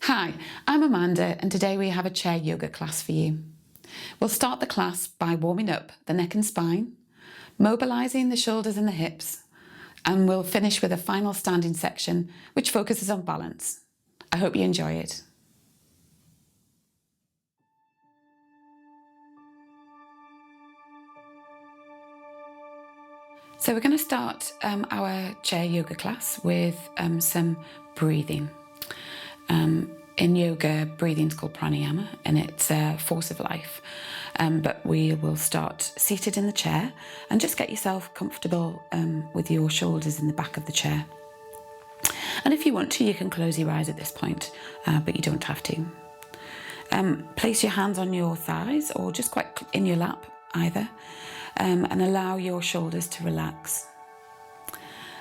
Hi, I'm Amanda and today we have a chair yoga class for you. We'll start the class by warming up the neck and spine, mobilising the shoulders and the hips, and we'll finish with a final standing section which focuses on balance. I hope you enjoy it. So we're going to start our chair yoga class with some breathing. In yoga, breathing is called pranayama and it's a force of life. But we will start seated in the chair and just get yourself comfortable with your shoulders in the back of the chair. And if you want to, you can close your eyes at this point, but you don't have to. Place your hands on your thighs or just quite in your lap either, and allow your shoulders to relax.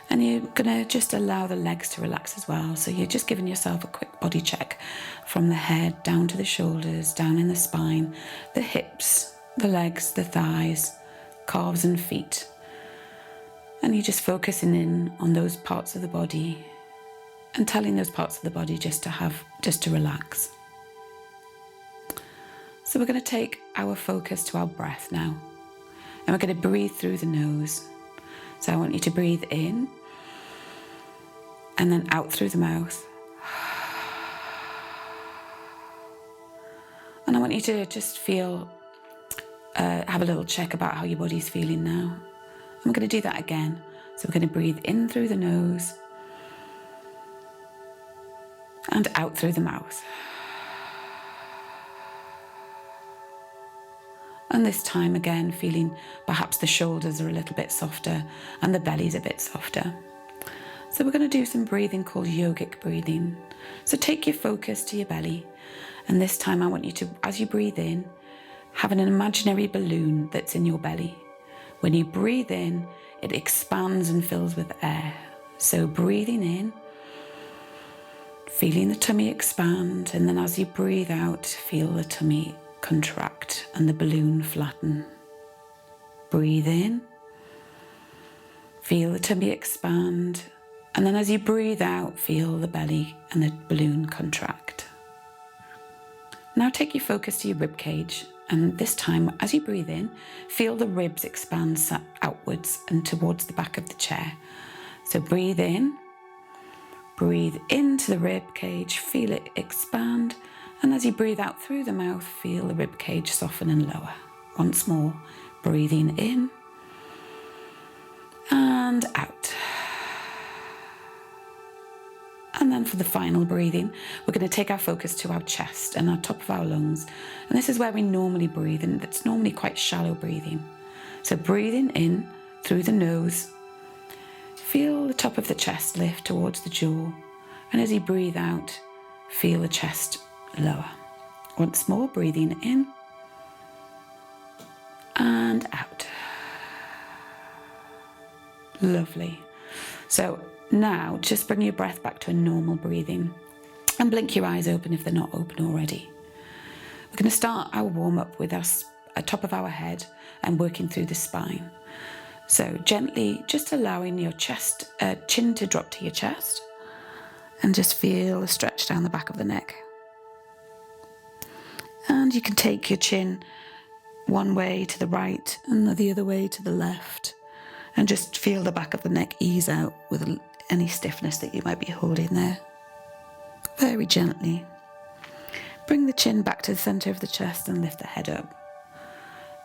And you're going to just allow the legs to relax as well. So you're just giving yourself a quick body check from the head down to the shoulders, down in the spine, the hips, the legs, the thighs, calves and feet. And you're just focusing in on those parts of the body and telling those parts of the body just to relax. So we're going to take our focus to our breath now. And we're going to breathe through the nose. So I want you to breathe in and then out through the mouth. And I want you to just feel, have a little check about how your body's feeling now. And we're going to do that again. So we're going to breathe in through the nose and out through the mouth. And this time again, feeling perhaps the shoulders are a little bit softer and the belly's a bit softer. So we're going to do some breathing called Yogic Breathing. So take your focus to your belly. And this time I want you to, as you breathe in, have an imaginary balloon that's in your belly. When you breathe in, it expands and fills with air. So breathing in, feeling the tummy expand. And then as you breathe out, feel the tummy contract and the balloon flatten. Breathe in, feel the tummy expand, and then as you breathe out, feel the belly and the balloon contract. Now take your focus to your rib cage, and this time as you breathe in, feel the ribs expand outwards and towards the back of the chair. So breathe into the rib cage, feel it expand. And as you breathe out through the mouth, feel the rib cage soften and lower. Once more, breathing in and out. And then for the final breathing, we're going to take our focus to our chest and our top of our lungs. And this is where we normally breathe, and it's normally quite shallow breathing. So breathing in through the nose, feel the top of the chest lift towards the jaw. And as you breathe out, feel the chest lower. Once more, breathing in and out. Lovely. So now just bring your breath back to a normal breathing and blink your eyes open if they're not open already. We're going to start our warm-up with us at top of our head and working through the spine. So gently just allowing your chin to drop to your chest and just feel a stretch down the back of the neck. And you can take your chin one way to the right and the other way to the left, and just feel the back of the neck ease out with any stiffness that you might be holding there. Very gently. Bring the chin back to the centre of the chest and lift the head up.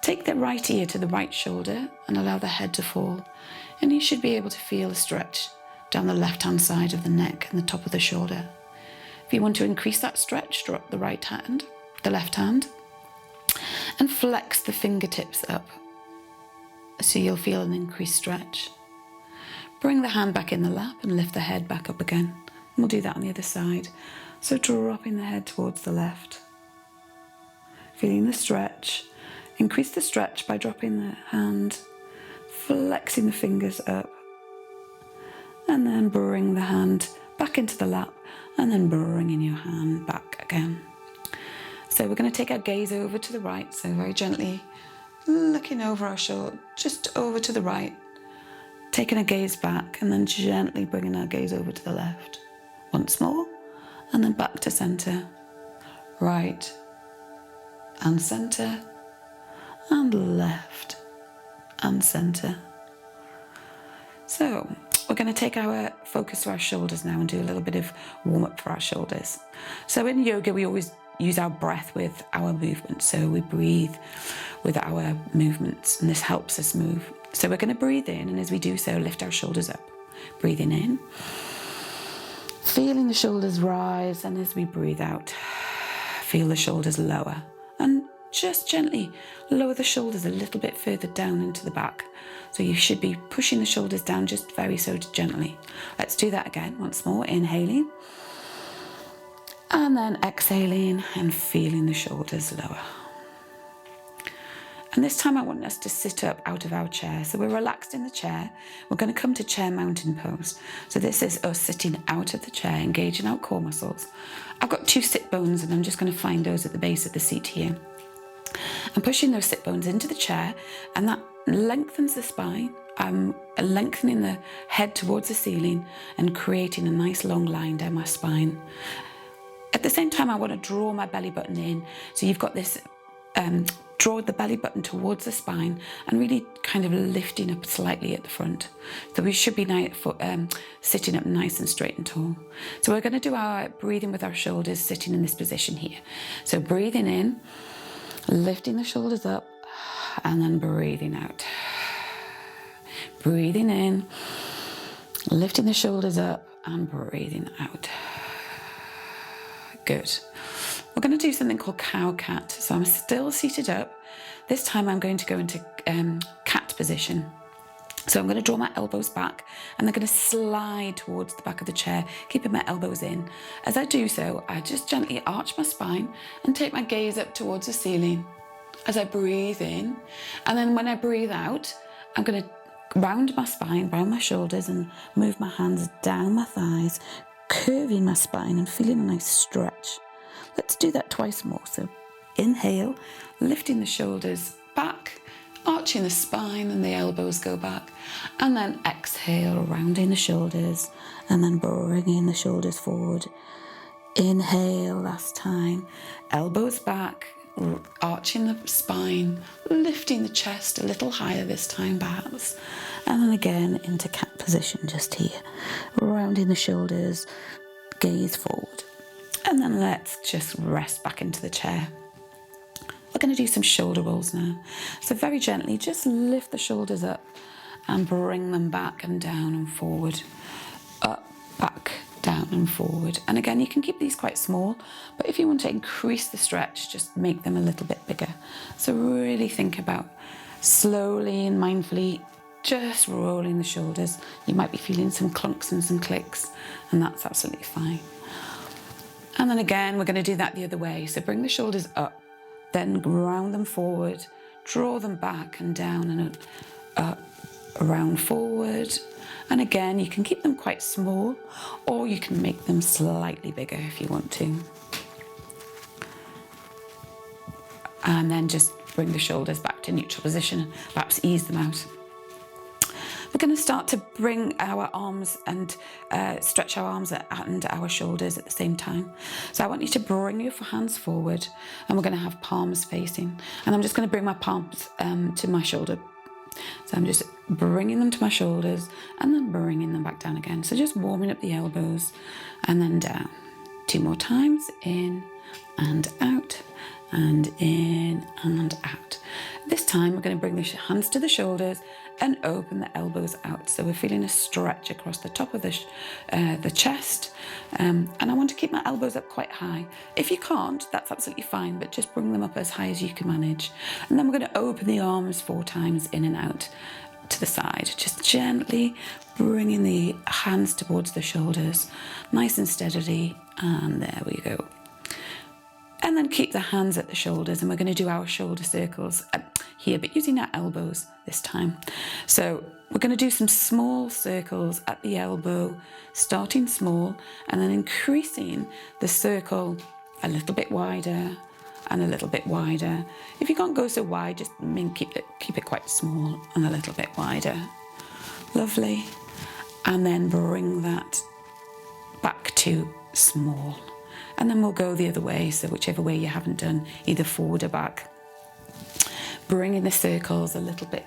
Take the right ear to the right shoulder and allow the head to fall, and you should be able to feel a stretch down the left-hand side of the neck and the top of the shoulder. If you want to increase that stretch, drop the left hand, and flex the fingertips up so you'll feel an increased stretch. Bring the hand back in the lap and lift the head back up again. And we'll do that on the other side. So dropping the head towards the left. Feeling the stretch. Increase the stretch by dropping the hand, flexing the fingers up, and then bring the hand back into the lap, and then bringing your hand back again. So we're going to take our gaze over to the right, so very gently looking over our shoulder, just over to the right, taking a gaze back and then gently bringing our gaze over to the left. Once more, and then back to center, right and center, and left and center. So we're going to take our focus to our shoulders now and do a little bit of warm up for our shoulders. So in yoga, we always use our breath with our movement. So we breathe with our movements, and this helps us move. So we're going to breathe in, and as we do so, lift our shoulders up. Breathing in, feeling the shoulders rise, and as we breathe out, feel the shoulders lower, and just gently lower the shoulders a little bit further down into the back. So you should be pushing the shoulders down just very so gently. Let's do that again once more. Inhaling, and then exhaling and feeling the shoulders lower. And this time I want us to sit up out of our chair. So we're relaxed in the chair. We're going to come to chair mountain pose. So this is us sitting out of the chair, engaging our core muscles. I've got 2 sit bones, and I'm just going to find those at the base of the seat here. I'm pushing those sit bones into the chair, and that lengthens the spine. I'm lengthening the head towards the ceiling and creating a nice long line down my spine. At the same time, I want to draw my belly button in. So you've got this, draw the belly button towards the spine and really kind of lifting up slightly at the front. So we should be sitting up nice and straight and tall. So we're going to do our breathing with our shoulders sitting in this position here. So breathing in, lifting the shoulders up, and then breathing out. Breathing in, lifting the shoulders up, and breathing out. Good. We're going to do something called cow-cat. So I'm still seated up. This time I'm going to go into cat position. So I'm going to draw my elbows back, and they're going to slide towards the back of the chair, keeping my elbows in. As I do so, I just gently arch my spine and take my gaze up towards the ceiling as I breathe in. And then when I breathe out, I'm going to round my spine, round my shoulders, and move my hands down my thighs, curving my spine and feeling a nice stretch. Let's do that twice more. So inhale, lifting the shoulders back, arching the spine and the elbows go back. And then exhale, rounding the shoulders and then bringing the shoulders forward. Inhale, last time, elbows back, arching the spine, lifting the chest a little higher this time perhaps. And then again into cat position just here, rounding the shoulders, gaze forward. And then let's just rest back into the chair. We're going to do some shoulder rolls now. So very gently, just lift the shoulders up and bring them back and down and forward. Up, back, down and forward. And again, you can keep these quite small, but if you want to increase the stretch, just make them a little bit bigger. So really think about slowly and mindfully just rolling the shoulders. You might be feeling some clunks and some clicks, and that's absolutely fine. And then again, we're going to do that the other way. So bring the shoulders up, then round them forward, draw them back and down and up, around forward. And again, you can keep them quite small, or you can make them slightly bigger if you want to. And then just bring the shoulders back to neutral position, perhaps ease them out. We're going to start to bring our arms and stretch our arms and our shoulders at the same time. So I want you to bring your hands forward, and we're going to have palms facing. And I'm just going to bring my palms to my shoulder. So I'm just bringing them to my shoulders and then bringing them back down again. So just warming up the elbows and then down. 2 more times, in and out, and in and out. This time we're going to bring the hands to the shoulders and open the elbows out. So we're feeling a stretch across the top of the chest. And I want to keep my elbows up quite high. If you can't, that's absolutely fine, but just bring them up as high as you can manage. And then we're going to open the arms 4 times in and out to the side. Just gently bringing the hands towards the shoulders, nice and steadily. And there we go. And then keep the hands at the shoulders, and we're going to do our shoulder circles here, but using our elbows this time. So we're going to do some small circles at the elbow, starting small, and then increasing the circle a little bit wider and a little bit wider. If you can't go so wide, just keep it quite small and a little bit wider. Lovely. And then bring that back to small. And then we'll go the other way, so whichever way you haven't done, either forward or back. Bringing the circles a little bit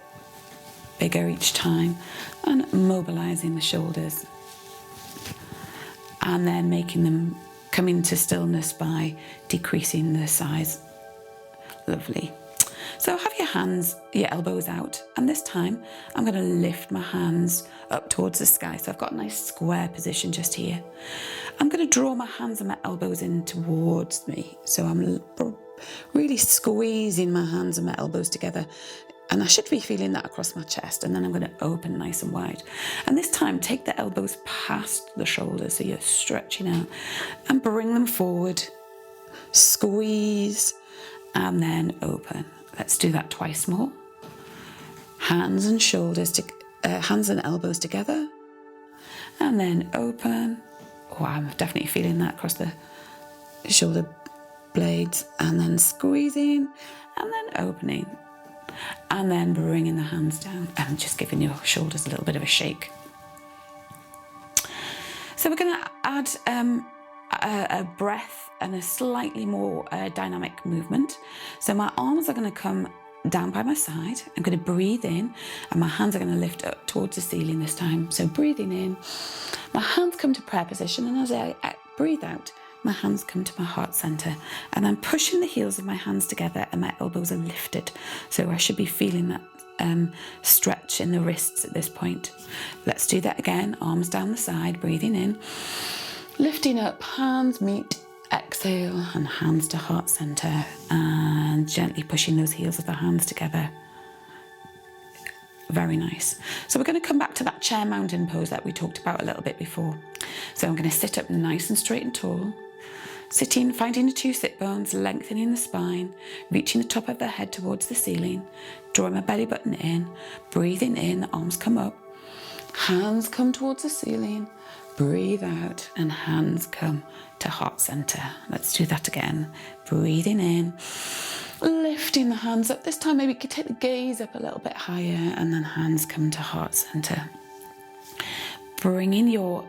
bigger each time and mobilising the shoulders. And then making them come into stillness by decreasing the size. Lovely. So have your hands, your elbows out, and this time I'm going to lift my hands up towards the sky. So I've got a nice square position just here. I'm going to draw my hands and my elbows in towards me. So I'm really squeezing my hands and my elbows together. And I should be feeling that across my chest. And then I'm going to open nice and wide. And this time, take the elbows past the shoulders, so you're stretching out, and bring them forward. Squeeze, and then open. Let's do that twice more. Hands and hands and elbows together, and then open. Oh, I'm definitely feeling that across the shoulder blades, and then squeezing, and then opening. And then bringing the hands down and just giving your shoulders a little bit of a shake. So we're going to add a breath and a slightly more dynamic movement. So my arms are going to come down by my side. I'm going to breathe in, and my hands are going to lift up towards the ceiling this time. So breathing in, my hands come to prayer position, and as I breathe out, my hands come to my heart center, and I'm pushing the heels of my hands together and my elbows are lifted. So I should be feeling that stretch in the wrists at this point. Let's do that again. Arms down the side, breathing in, lifting up, hands meet, exhale, and hands to heart center, and gently pushing those heels of the hands together. Very nice. So we're going to come back to that chair mountain pose that we talked about a little bit before. So I'm going to sit up nice and straight and tall. Sitting, finding the two sit bones, lengthening the spine, reaching the top of the head towards the ceiling, drawing my belly button in, breathing in, the arms come up, hands come towards the ceiling, breathe out, and hands come to heart center. Let's do that again. Breathing in, lifting the hands up. This time maybe you could take the gaze up a little bit higher, and then hands come to heart center. Bringing your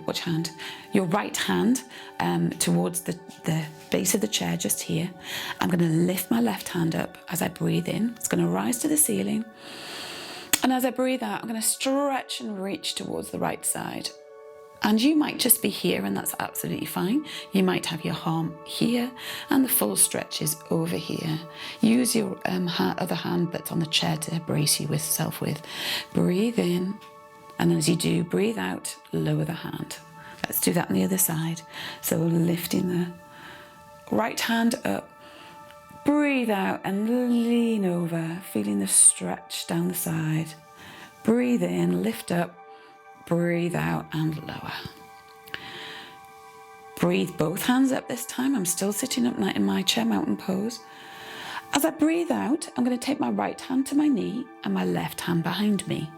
which hand? Your right hand towards the base of the chair just here. I'm going to lift my left hand up as I breathe in. It's going to rise to the ceiling. And as I breathe out, I'm going to stretch and reach towards the right side. And you might just be here, and that's absolutely fine. You might have your arm here, and the full stretch is over here. Use your other hand that's on the chair to brace you yourself with. Breathe in. And as you do, breathe out, lower the hand. Let's do that on the other side. So lifting the right hand up, breathe out and lean over, feeling the stretch down the side. Breathe in, lift up, breathe out and lower. Breathe both hands up this time. I'm still sitting up in my chair mountain pose. As I breathe out, I'm going to take my right hand to my knee and my left hand behind me.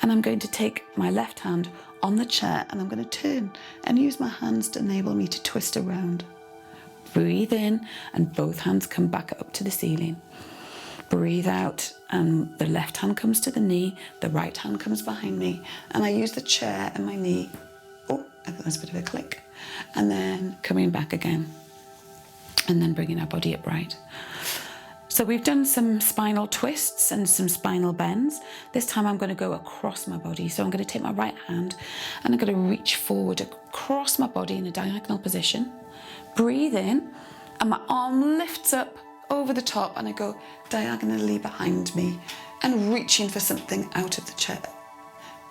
And I'm going to take my left hand on the chair, and I'm going to turn and use my hands to enable me to twist around. Breathe in, and both hands come back up to the ceiling. Breathe out, and the left hand comes to the knee, the right hand comes behind me, and I use the chair and my knee. Oh, I think there's a bit of a click. And then coming back again, and then bringing our body upright. So we've done some spinal twists and some spinal bends. This time I'm going to go across my body. So I'm going to take my right hand and I'm going to reach forward across my body in a diagonal position. Breathe in, and my arm lifts up over the top, and I go diagonally behind me and reaching for something out of the chair.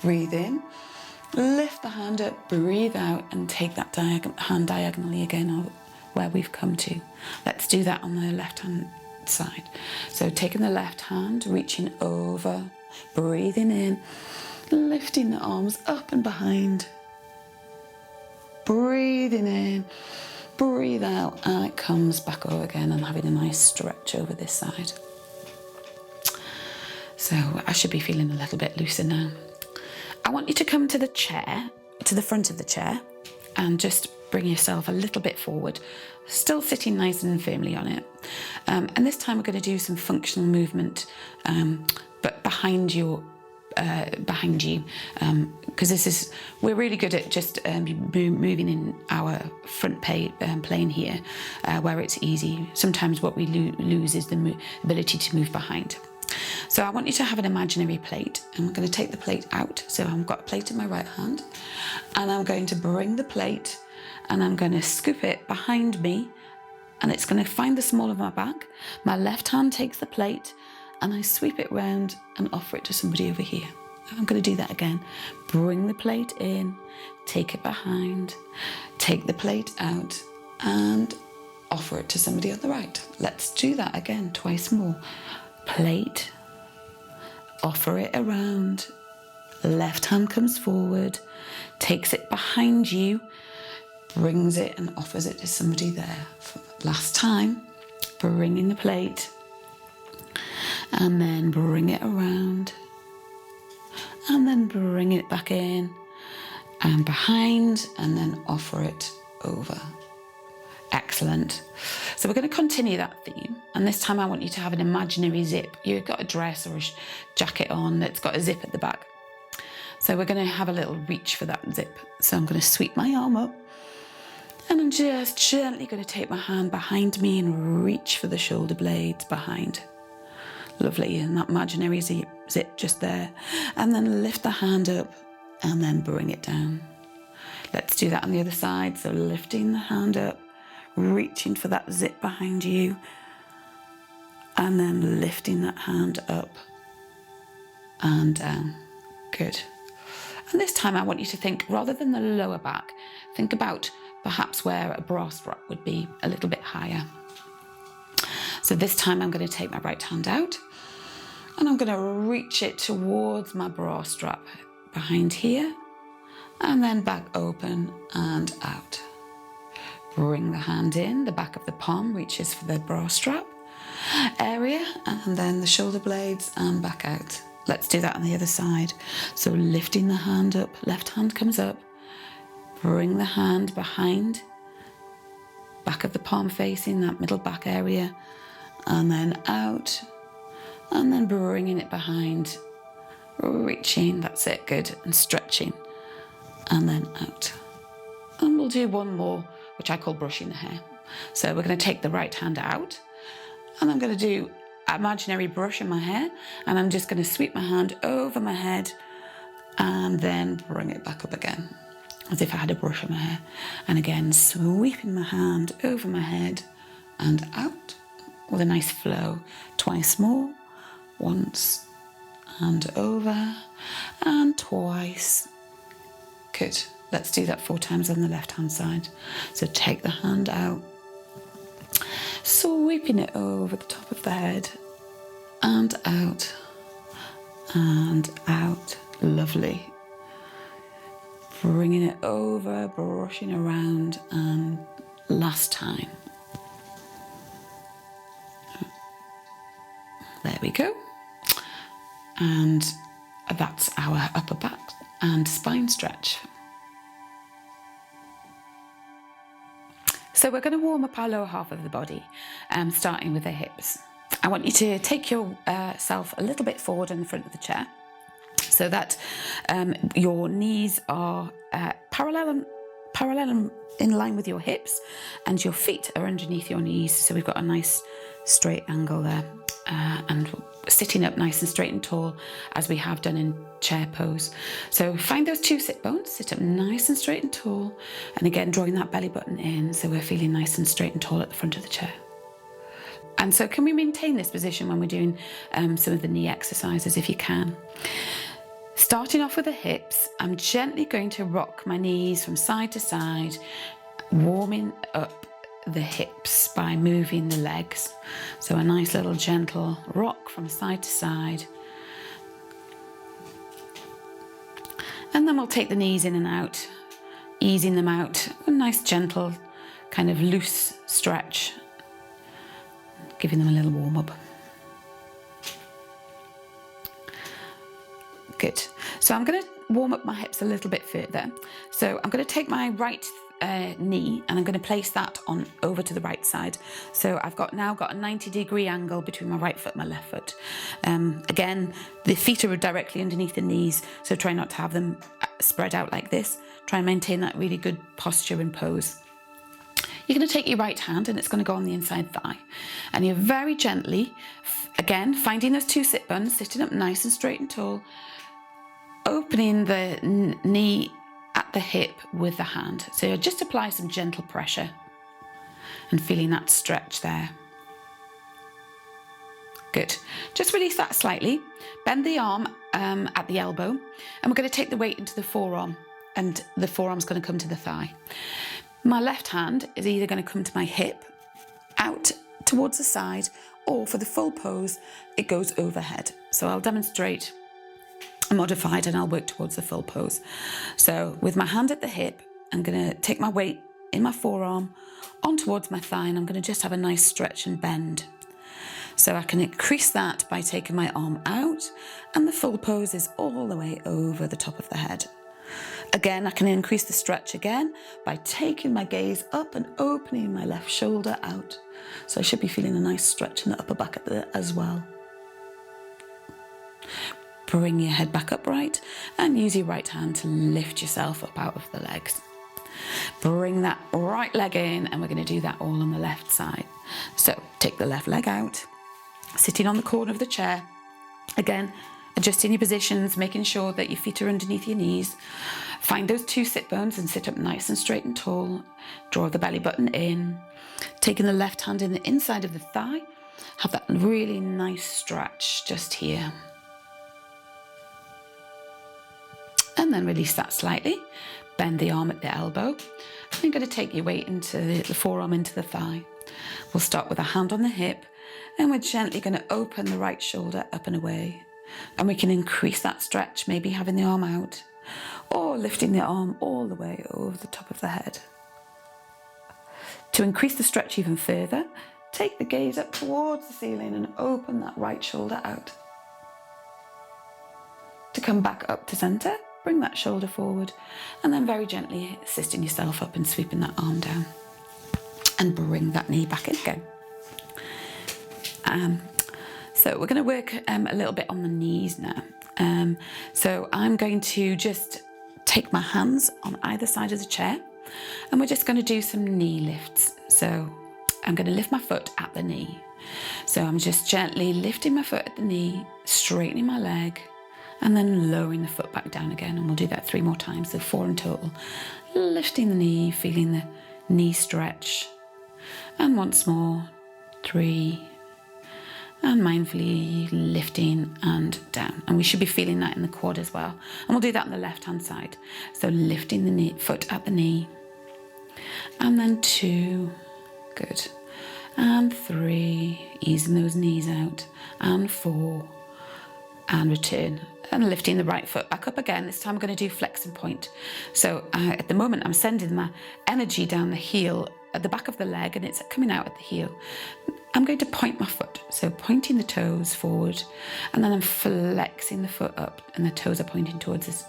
Breathe in, lift the hand up, breathe out, and take that hand diagonally again where we've come to. Let's do that on the left hand side. So taking the left hand, reaching over, breathing in, lifting the arms up and behind, breathing in, breathe out, and it comes back over again, and having a nice stretch over this side. So I should be feeling a little bit looser now. I want you to come to the chair, to the front of the chair, and just bring yourself a little bit forward, still sitting nice and firmly on it. And this time we're going to do some functional movement, but behind your behind you, because we're really good at just moving in our front plane here, where it's easy. Sometimes what we lose is the ability to move behind. So I want you to have an imaginary plate. I'm going to take the plate out. So I've got a plate in my right hand, and I'm going to bring the plate and I'm going to scoop it behind me, and it's going to find the small of my back. My left hand takes the plate and I sweep it round and offer it to somebody over here. I'm going to do that again. Bring the plate in, take it behind, take the plate out and offer it to somebody on the right. Let's do that again, twice more. Plate, offer it around, left hand comes forward, takes it behind you, brings it and offers it to somebody there. Last time, bringing the plate, and then bring it around, and then bring it back in, and behind, and then offer it over. Excellent. So we're going to continue that theme, and this time I want you to have an imaginary zip. You've got a dress or a jacket on that's got a zip at the back. So we're going to have a little reach for that zip. So I'm going to sweep my arm up, and I'm just gently going to take my hand behind me and reach for the shoulder blades behind. Lovely, and that imaginary zip just there. And then lift the hand up and then bring it down. Let's do that on the other side. So lifting the hand up, reaching for that zip behind you, and then lifting that hand up and down. Good. And this time I want you to think, rather than the lower back, think about perhaps where a bra strap would be a little bit higher. So this time I'm going to take my right hand out and I'm going to reach it towards my bra strap behind here, and then back open and out. Bring the hand in, the back of the palm reaches for the bra strap area, and then the shoulder blades and back out. Let's do that on the other side. So lifting the hand up, left hand comes up, bring the hand behind, back of the palm facing that middle back area, and then out, and then bringing it behind, reaching, that's it, good, and stretching, and then out. And we'll do one more, which I call brushing the hair. So we're going to take the right hand out, and I'm going to do imaginary brush in my hair, and I'm just going to sweep my hand over my head and then bring it back up again, as if I had a brush in my hair. And again, sweeping my hand over my head and out with a nice flow. Twice more. Once and over and twice. Good. Let's do that 4 times on the left hand side. So take the hand out, sweeping it over the top of the head and out and out. Lovely. Bringing it over, brushing around, and last time. There we go. And that's our upper back and spine stretch. So we're going to warm up our lower half of the body, starting with the hips. I want you to take yourself a little bit forward in the front of the chair, so that your knees are parallel in line with your hips, and your feet are underneath your knees. So we've got a nice straight angle there, and sitting up nice and straight and tall, as we have done in chair pose. So find those 2 sit bones, sit up nice and straight and tall, and again drawing that belly button in, so we're feeling nice and straight and tall at the front of the chair. And so can we maintain this position when we're doing some of the knee exercises, if you can? Starting off with the hips, I'm gently going to rock my knees from side to side, warming up the hips by moving the legs. So a nice little gentle rock from side to side. And then we'll take the knees in and out, easing them out. A nice gentle kind of loose stretch, giving them a little warm up. Good. So I'm going to warm up my hips a little bit further. So I'm going to take my right knee and I'm going to place that on over to the right side. So I've now got a 90-degree angle between my right foot and my left foot. Again, the feet are directly underneath the knees, so try not to have them spread out like this. Try and maintain that really good posture and pose. You're going to take your right hand and it's going to go on the inside thigh. And you're very gently, again, finding those two sit bones, sitting up nice and straight and tall, opening the knee at the hip with the hand. So just apply some gentle pressure and feeling that stretch there. Good. Just release that slightly. Bend the arm at the elbow, and we're going to take the weight into the forearm, and the forearm's going to come to the thigh. My left hand is either going to come to my hip, out towards the side, or for the full pose, it goes overhead. So I'll demonstrate a modified and I'll work towards the full pose. So with my hand at the hip, I'm going to take my weight in my forearm on towards my thigh, and I'm going to just have a nice stretch and bend. So I can increase that by taking my arm out, and the full pose is all the way over the top of the head. Again, I can increase the stretch again by taking my gaze up and opening my left shoulder out. So I should be feeling a nice stretch in the upper back as well. Bring your head back upright and use your right hand to lift yourself up out of the legs. Bring that right leg in, and we're going to do that all on the left side. So take the left leg out, sitting on the corner of the chair. Again, adjusting your positions, making sure that your feet are underneath your knees. Find those two sit bones and sit up nice and straight and tall. Draw the belly button in. Taking the left hand in the inside of the thigh. Have that really nice stretch just here. And then release that slightly. Bend the arm at the elbow. And you're going to take your weight into the forearm into the thigh. We'll start with a hand on the hip, and we're gently going to open the right shoulder up and away. And we can increase that stretch, maybe having the arm out, or lifting the arm all the way over the top of the head. To increase the stretch even further, take the gaze up towards the ceiling and open that right shoulder out. To come back up to center, bring that shoulder forward, and then very gently assisting yourself up and sweeping that arm down. And bring that knee back in again. So we're going to work a little bit on the knees now. So I'm going to just take my hands on either side of the chair, and we're just going to do some knee lifts. So I'm going to lift my foot at the knee. So I'm just gently lifting my foot at the knee, straightening my leg, and then lowering the foot back down again. And we'll do that 3 more times, so 4 in total. Lifting the knee, feeling the knee stretch. And once more, 3, and mindfully lifting and down. And we should be feeling that in the quad as well. And we'll do that on the left-hand side. So lifting the foot at the knee. And then 2, good. And 3, easing those knees out. And 4, and return. And lifting the right foot back up again. This time I'm going to do flex and point. So at the moment I'm sending my energy down the heel at the back of the leg, and it's coming out at the heel. I'm going to point my foot, so pointing the toes forward, and then I'm flexing the foot up, and the toes are pointing towards this,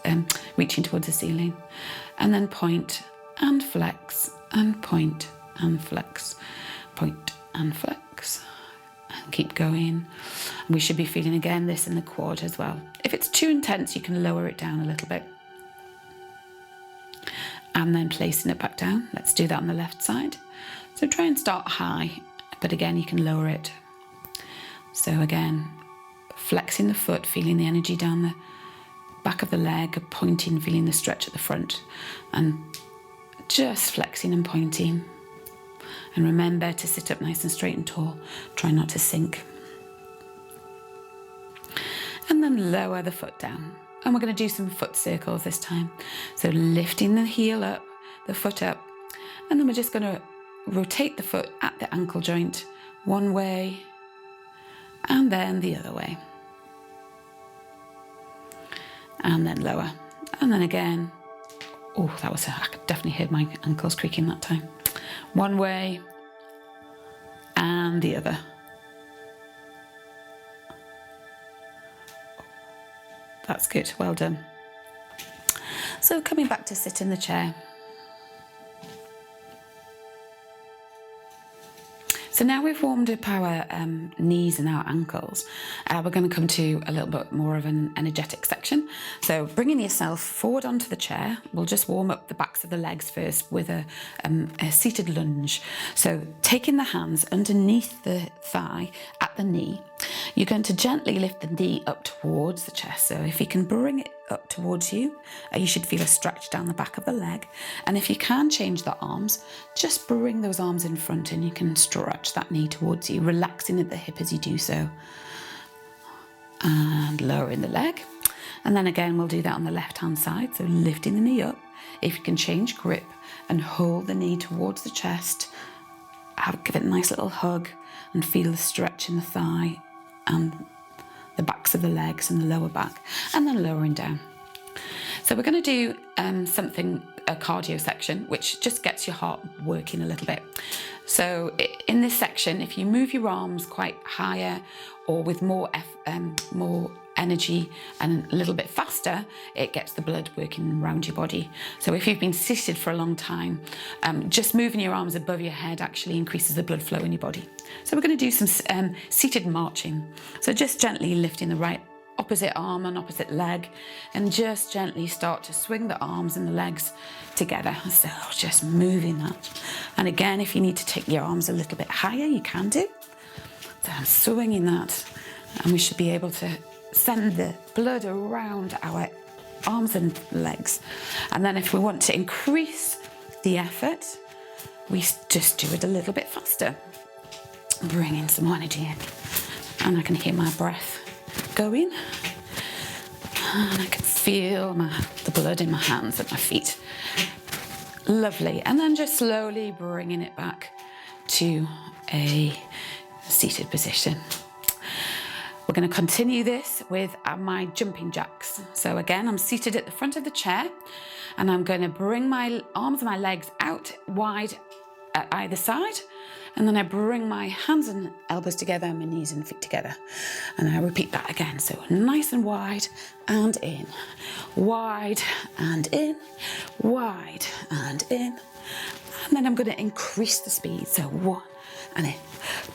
reaching towards the ceiling, and then point and flex and point and flex, point and flex, and keep going. We should be feeling again this in the quad as well. If it's too intense, you can lower it down a little bit. And then placing it back down. Let's do that on the left side. So try and start high, but again, you can lower it. So again, flexing the foot, feeling the energy down the back of the leg, pointing, feeling the stretch at the front, and just flexing and pointing. And remember to sit up nice and straight and tall. Try not to sink. And then lower the foot down. And we're going to do some foot circles this time. So lifting the heel up, the foot up, and then we're just going to rotate the foot at the ankle joint one way and then the other way. And then lower. And then again. Oh, I definitely heard my ankles creaking that time. One way and the other. That's good, well done. So coming back to sit in the chair. So now we've warmed up our knees and our ankles, we're going to come to a little bit more of an energetic section. So bringing yourself forward onto the chair, we'll just warm up the backs of the legs first with a seated lunge. So taking the hands underneath the thigh at the knee, you're going to gently lift the knee up towards the chest. So if you can bring it up towards you, you should feel a stretch down the back of the leg. And if you can change the arms, just bring those arms in front and you can stretch that knee towards you, relaxing at the hip as you do so. And lowering the leg. And then again, we'll do that on the left hand side. So lifting the knee up. If you can change grip and hold the knee towards the chest, give it a nice little hug and feel the stretch in the thigh and the backs of the legs and the lower back, and then lowering down. So we're going to do a cardio section, which just gets your heart working a little bit. So in this section, if you move your arms quite higher or with more energy and a little bit faster, it gets the blood working around your body. So if you've been seated for a long time, just moving your arms above your head actually increases the blood flow in your body. So we're going to do some seated marching. So just gently lifting the right opposite arm and opposite leg, and just gently start to swing the arms and the legs together. So just moving that. And again, if you need to take your arms a little bit higher, you can do. So I'm swinging that, and we should be able to send the blood around our arms and legs. And then if we want to increase the effort, we just do it a little bit faster. Bring in some more energy in. And I can hear my breath going. And I can feel the blood in my hands and my feet. Lovely. And then just slowly bringing it back to a seated position. We're going to continue this with my jumping jacks. So again, I'm seated at the front of the chair, and I'm going to bring my arms and my legs out wide at either side, and then I bring my hands and elbows together and my knees and feet together. And I repeat that again. So nice and wide and in, wide and in, wide and in. And then I'm going to increase the speed. So 1 and in.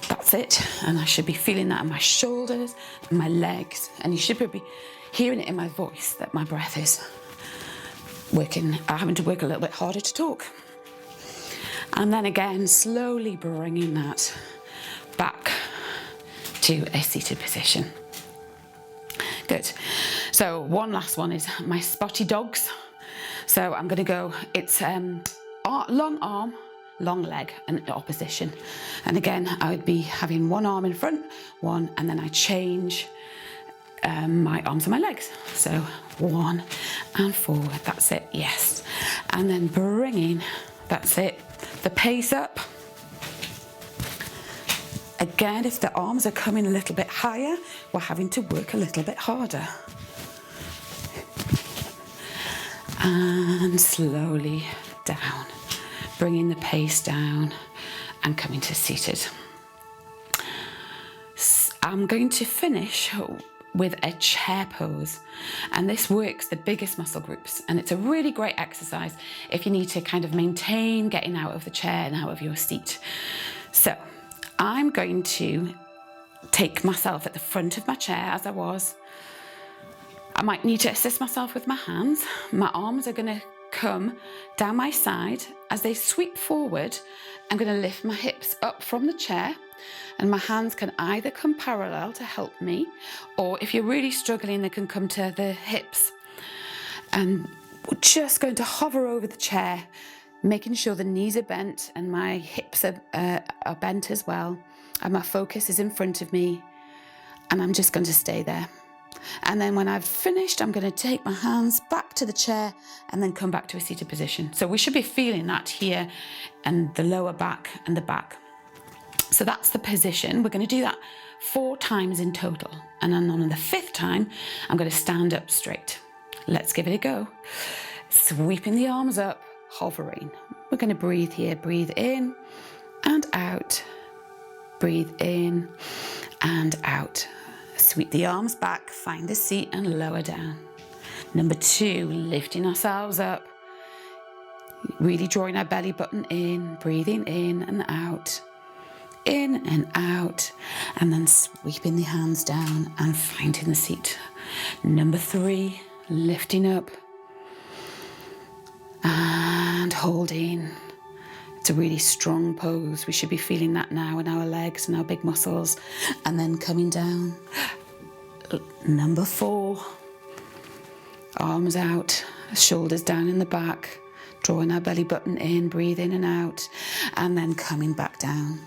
That's it. And I should be feeling that in my shoulders and my legs. And you should be hearing it in my voice that my breath is working, having to work a little bit harder to talk. And then again, slowly bringing that back to a seated position. Good. So one last one is my Spotty Dogs. So I'm going to go, it's long arm, long leg and opposition. And again, I would be having one arm in front, one, and then I change my arms and my legs. So 1 and forward, that's it, yes. And then bringing, that's it, the pace up. Again, if the arms are coming a little bit higher, we're having to work a little bit harder. And slowly down, bringing the pace down and coming to seated. I'm going to finish with a chair pose, and this works the biggest muscle groups, and it's a really great exercise if you need to kind of maintain getting out of the chair and out of your seat. So I'm going to take myself at the front of my chair as I was. I might need to assist myself with my hands. My arms are going to come down my side. As they sweep forward, I'm going to lift my hips up from the chair, and my hands can either come parallel to help me, or if you're really struggling, they can come to the hips. And we're just going to hover over the chair, making sure the knees are bent and my hips are bent as well. And my focus is in front of me, and I'm just going to stay there. And then when I've finished, I'm going to take my hands back to the chair and then come back to a seated position. So we should be feeling that here and the lower back and the back. So that's the position. We're going to do that 4 times in total. And then on the 5th time, I'm going to stand up straight. Let's give it a go. Sweeping the arms up, hovering. We're going to breathe here. Breathe in and out. Breathe in and out. Sweep the arms back, find a seat and lower down. Number 2, lifting ourselves up. Really drawing our belly button in, breathing in and out. in and out, and then sweeping the hands down and finding the seat. Number 3, lifting up and holding. It's a really strong pose. We should be feeling that now in our legs and our big muscles. And then coming down. Number 4, arms out, shoulders down in the back, drawing our belly button in, breathe in and out, and then coming back down.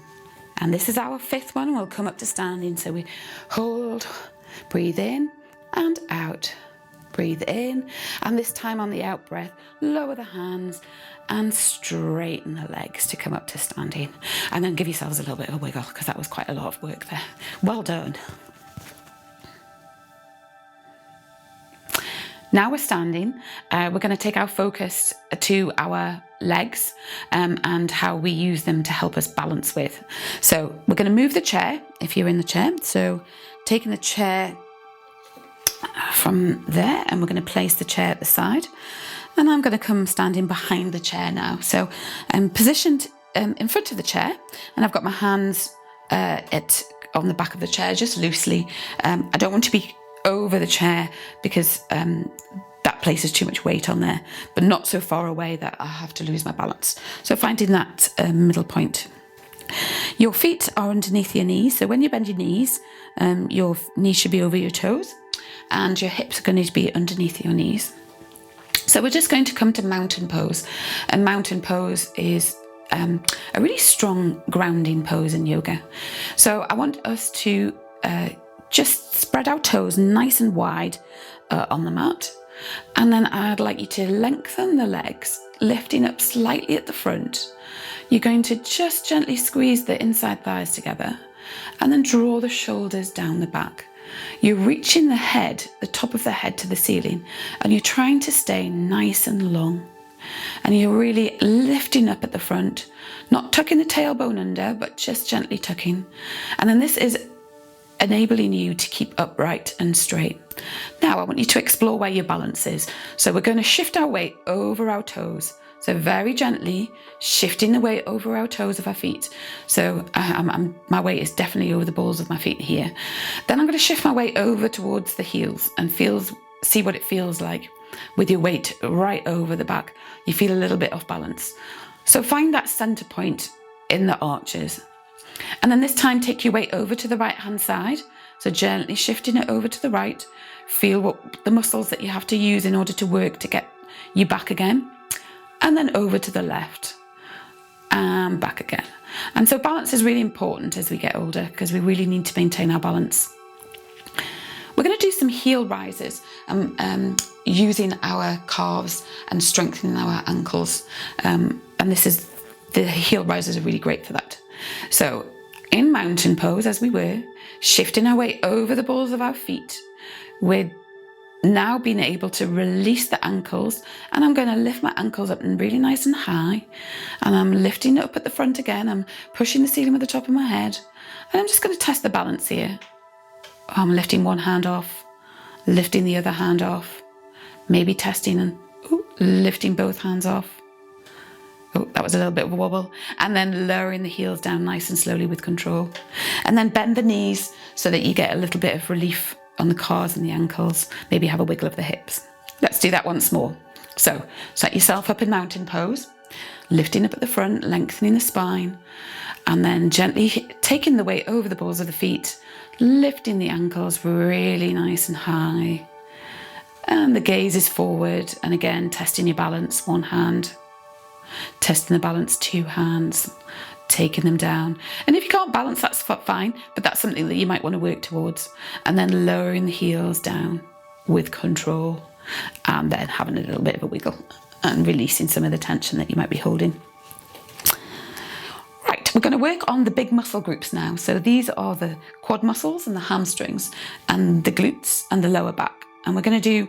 And this is our 5th one. We'll come up to standing. So we hold, breathe in and out. Breathe in, and this time on the out breath, lower the hands and straighten the legs to come up to standing. And then give yourselves a little bit of a wiggle, because that was quite a lot of work there. Well done. Now we're standing. We're going to take our focus to our legs and how we use them to help us balance with. So we're going to move the chair, if you're in the chair. So taking the chair from there, and we're going to place the chair at the side, and I'm going to come standing behind the chair now. So I'm positioned in front of the chair, and I've got my hands on the back of the chair just loosely. I don't want to be over the chair because that places too much weight on there, but not so far away that I have to lose my balance. So finding that middle point. Your feet are underneath your knees, so when you bend your knees should be over your toes, and your hips are going to be underneath your knees. So we're just going to come to mountain pose. And mountain pose is a really strong grounding pose in yoga. So I want us to just spread our toes nice and wide on the mat. And then I'd like you to lengthen the legs, lifting up slightly at the front. You're going to just gently squeeze the inside thighs together and then draw the shoulders down the back. You're reaching the head, the top of the head to the ceiling, and you're trying to stay nice and long. And you're really lifting up at the front, not tucking the tailbone under, but just gently tucking. And then this is enabling you to keep upright and straight. Now I want you to explore where your balance is. So we're going to shift our weight over our toes. So very gently shifting the weight over our toes of our feet. So my weight is definitely over the balls of my feet here. Then I'm going to shift my weight over towards the heels and see what it feels like with your weight right over the back. You feel a little bit off balance. So find that center point in the arches. And then this time take your weight over to the right hand side. So gently shifting it over to the right. Feel what the muscles that you have to use in order to work to get you back again. And then over to the left and back again. And so balance is really important as we get older, because we really need to maintain our balance. We're going to do some heel rises, using our calves and strengthening our ankles. And the heel rises are really great for that. So in mountain pose, as we were, shifting our weight over the balls of our feet, we're now being able to release the ankles, and I'm going to lift my ankles up and really nice and high, and I'm lifting it up at the front again. I'm pushing the ceiling with the top of my head, and I'm just going to test the balance here. I'm lifting one hand off, lifting the other hand off, maybe testing and lifting both hands off. Oh, that was a little bit of a wobble. And then lowering the heels down nice and slowly with control. And then bend the knees so that you get a little bit of relief on the calves and the ankles. Maybe have a wiggle of the hips. Let's do that once more. So set yourself up in mountain pose, lifting up at the front, lengthening the spine, and then gently taking the weight over the balls of the feet, lifting the ankles really nice and high. And the gaze is forward, and again, testing your balance, one hand, testing the balance, two hands, taking them down. And if you can't balance, that's fine, but that's something that you might want to work towards. And then lowering the heels down with control, and then having a little bit of a wiggle and releasing some of the tension that you might be holding. Right, we're going to work on the big muscle groups now. So these are the quad muscles and the hamstrings and the glutes and the lower back. And we're going to do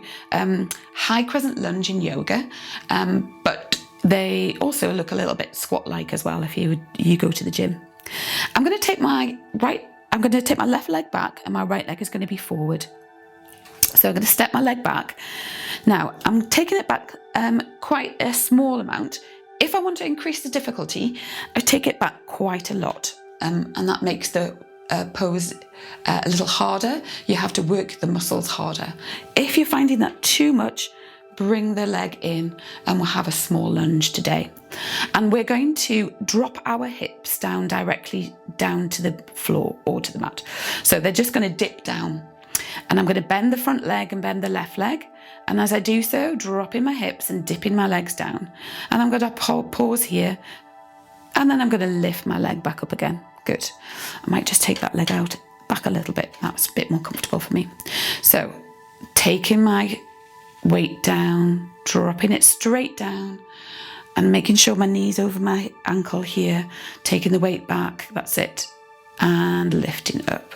high crescent lunge in yoga, but they also look a little bit squat-like as well if you go to the gym. I'm going to take my left leg back, and my right leg is going to be forward. So I'm going to step my leg back. Now I'm taking it back quite a small amount. If I want to increase the difficulty, I take it back quite a lot. and that makes the pose a little harder. You have to work the muscles harder. If you're finding that too much, bring the leg in, and we'll have a small lunge today. And we're going to drop our hips down directly down to the floor or to the mat. So they're just going to dip down. And I'm going to bend the front leg and bend the left leg. And as I do so, dropping my hips and dipping my legs down. And I'm going to pause here. And then I'm going to lift my leg back up again. Good. I might just take that leg out back a little bit. That's a bit more comfortable for me. So taking my weight down, dropping it straight down, and making sure my knee's over my ankle here, taking the weight back, that's it, and lifting up.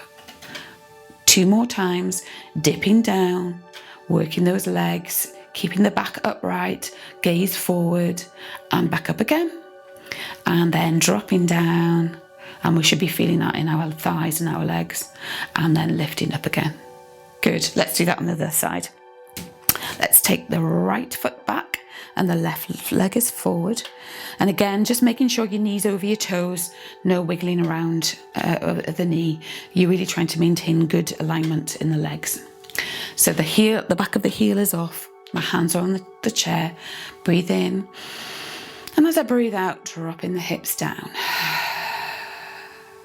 2 more times, dipping down, working those legs, keeping the back upright, gaze forward, and back up again. And then dropping down, and we should be feeling that in our thighs and our legs, and then lifting up again. Good, let's do that on the other side. Let's take the right foot back and the left leg is forward. And again, just making sure your knee's over your toes, no wiggling around the knee. You're really trying to maintain good alignment in the legs. So the back of the heel is off. My hands are on the chair. Breathe in. And as I breathe out, dropping the hips down.